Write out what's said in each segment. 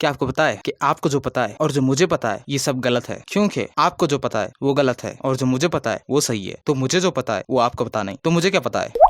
क्या आपको पता है कि आपको जो पता है और जो मुझे पता है ये सब गलत है, क्योंकि आपको जो पता है वो गलत है और जो मुझे पता है वो सही है। तो मुझे जो पता है वो आपको पता नहीं, तो मुझे क्या पता है।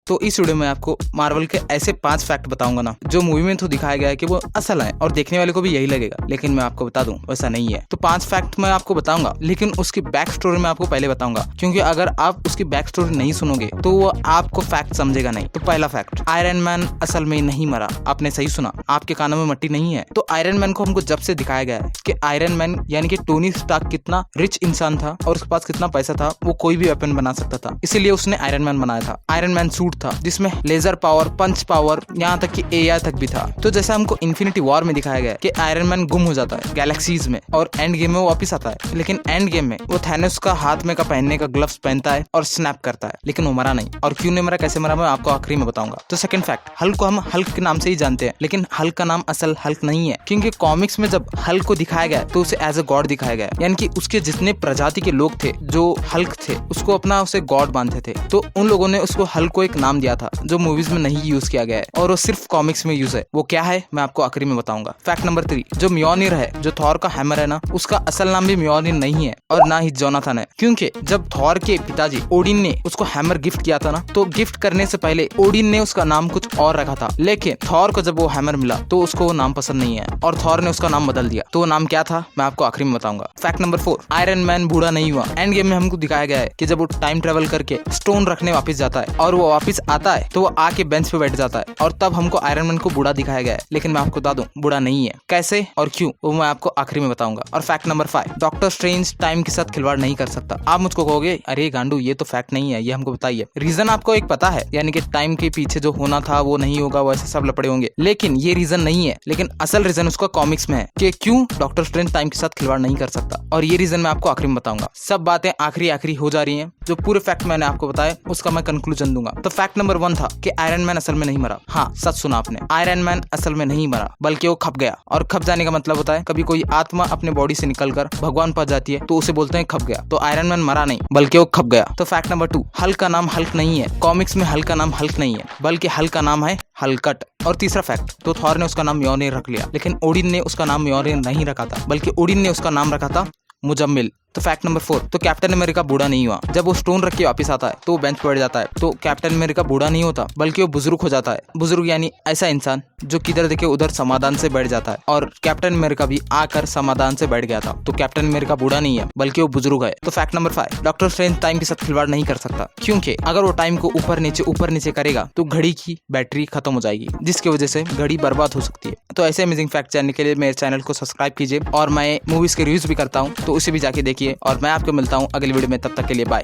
तो इस वीडियो में आपको मार्वल के ऐसे 5 फैक्ट बताऊंगा ना जो मूवी में तो दिखाया गया है कि वो असल है और देखने वाले को भी यही लगेगा, लेकिन मैं आपको बता दूं वैसा नहीं है। तो 5 फैक्ट मैं आपको बताऊंगा, लेकिन उसकी बैक स्टोरी मैं आपको पहले बताऊंगा, क्योंकि अगर आप उसकी बैक स्टोरी नहीं सुनोगे तो वो आपको फैक्ट समझेगा नहीं। तो पहला फैक्ट, आयरन मैन असल में नहीं मरा। आपने सही सुना, आपके कानों में मट्टी नहीं है। तो आयरन मैन को हमको जब से दिखाया गया है कि आयरन मैन यानी कि टोनी स्टार्क कितना रिच इंसान था और उसके पास कितना पैसा था, वो कोई भी वेपन बना सकता था, इसीलिए उसने आयरन मैन बनाया था। आयरन मैन सूट था जिसमें लेजर पावर, पंच पावर, यहाँ तक कि एआई तक भी था। तो जैसा हमको इन्फिनिटी वॉर में दिखाया गया कि आयरन मैन गुम हो जाता है गैलेक्सीज में और एंड गेम में वो वापिस आता है, लेकिन एंड गेम में वो थैनोस का हाथ में का पहनने का ग्लव्स पहनता है और स्नैप करता है, लेकिन वो मरा नहीं। और क्यों नहीं मरा, कैसे मरा, मैं आपको आखिरी में बताऊंगा। तो सेकंड फैक्ट, हल्क को हम हल्क के नाम से ही जानते हैं, लेकिन हल्क का नाम असल हल्क नहीं है, क्योंकि कॉमिक्स में जब हल्क को दिखाया गया तो उसे एज अ गॉड दिखाया गया, यानी कि उसके जितने प्रजाति के लोग थे जो हल्क थे उसको अपना उसे गॉड मानते थे। तो उन लोगों ने उसको हल्क को एक नाम दिया था जो मूवीज में नहीं यूज किया गया है और वो सिर्फ कॉमिक्स में यूज है। वो क्या है मैं आपको आखिरी में बताऊंगा। फैक्ट नंबर 3, जो म्योनिर है, जो थॉर का हैमर है ना, उसका असल नाम भी म्योनिर नहीं है और ना ही जोनाथन है, क्योंकि जब थॉर के पिताजी ओडिन ने उसको हैमर गिफ्ट किया था ना, तो गिफ्ट करने से पहले ओडिन ने उसका नाम कुछ और रखा था, लेकिन थॉर को जब वो हैमर मिला तो उसको वो नाम पसंद नहीं है और थॉर ने उसका नाम बदल दिया। तो वो नाम क्या था मैं आपको आखिरी में बताऊंगा। फैक्ट नंबर 4, आयरन मैन बूढ़ा नहीं हुआ। एंड गेम में हमको दिखाया गया है कि जब वो टाइम ट्रेवल करके स्टोन रखने वापस जाता है और वो वापस आता है तो वो आके बेंच पे बैठ जाता है और तब हमको आयरन मैन को बूढ़ा दिखाया गया है, लेकिन मैं आपको बता दूं बूढ़ा नहीं है। कैसे और क्यों वो मैं आपको आखिरी में बताऊंगा। और fact number 5, doctor strange time के साथ खिलवाड़ नहीं कर सकता। आप मुझको कहोगे अरे गांडू ये तो फैक्ट नहीं है, ये हमको बताइए। रीजन आपको एक पता है, यानी कि टाइम के पीछे जो होना था वो नहीं होगा, वैसे सब लपड़े होंगे, लेकिन ये रीजन नहीं है। लेकिन असल रीजन उसका कॉमिक्स में है कि क्यों डॉक्टर स्ट्रेंज टाइम के साथ खिलवाड़ नहीं कर सकता, और ये रीजन मैं आपको आखिरी में बताऊंगा। सब बातें आखिरी हो जा रही है, जो पूरे फैक्ट मैंने आपको बताया उसका मैं कंक्लूजन दूंगा। तो फैक्ट नंबर 1 था कि आयरन मैन असल में नहीं मरा। हाँ सच सुना आपने, आयरन मैन असल में नहीं मरा बल्कि वो खप गया। और खप जाने का मतलब होता है कभी कोई आत्मा अपने बॉडी से निकलकर भगवान पास जाती है तो उसे बोलते हैं खप गया। तो आयरन मैन मरा नहीं बल्कि वो खप गया। तो फैक्ट नंबर 2, हल्क का नाम हल्क नहीं है। कॉमिक्स में हल्क का नाम हल्क नहीं है बल्कि हल्क का नाम है हल्कट। और तीसरा फैक्ट, तो थॉर ने उसका नाम म्योनिर रख लिया, लेकिन ओडिन ने उसका नाम म्योनिर नहीं रखा था बल्कि ओडिन ने उसका नाम रखा था मुजम्मिल। तो फैक्ट नंबर 4, तो कैप्टन अमेरिका बूढ़ा नहीं हुआ। जब वो स्टोन रख के वापस आता है तो वो बेंच पर बैठ जाता है, तो कैप्टन अमेरिका बूढ़ा नहीं होता बल्कि वो बुजुर्ग हो जाता है। बुजुर्ग यानी ऐसा इंसान जो किधर देखे उधर समाधान से बैठ जाता है, और कैप्टन अमेरिका भी आकर समाधान से बैठ गया था। तो कैप्टन अमेरिका बूढ़ा नहीं है बल्कि वो बुजुर्ग है। तो fact number 5, doctor strange time के साथ खिलवाड़ नहीं कर सकता, क्योंकि अगर वो टाइम को ऊपर नीचे करेगा तो घड़ी की बैटरी खत्म हो जाएगी, जिसकी वजह से घड़ी बर्बाद हो सकती है। तो ऐसे अमेजिंग फैक्ट जानने के लिए मेरे चैनल को सब्सक्राइब कीजिए, और मैं मूवीज के रिव्यूज भी करता हूँ तो उसे भी जाके देखिए, और मैं आपको मिलता हूँ अगली वीडियो में। तब तक के लिए बाय।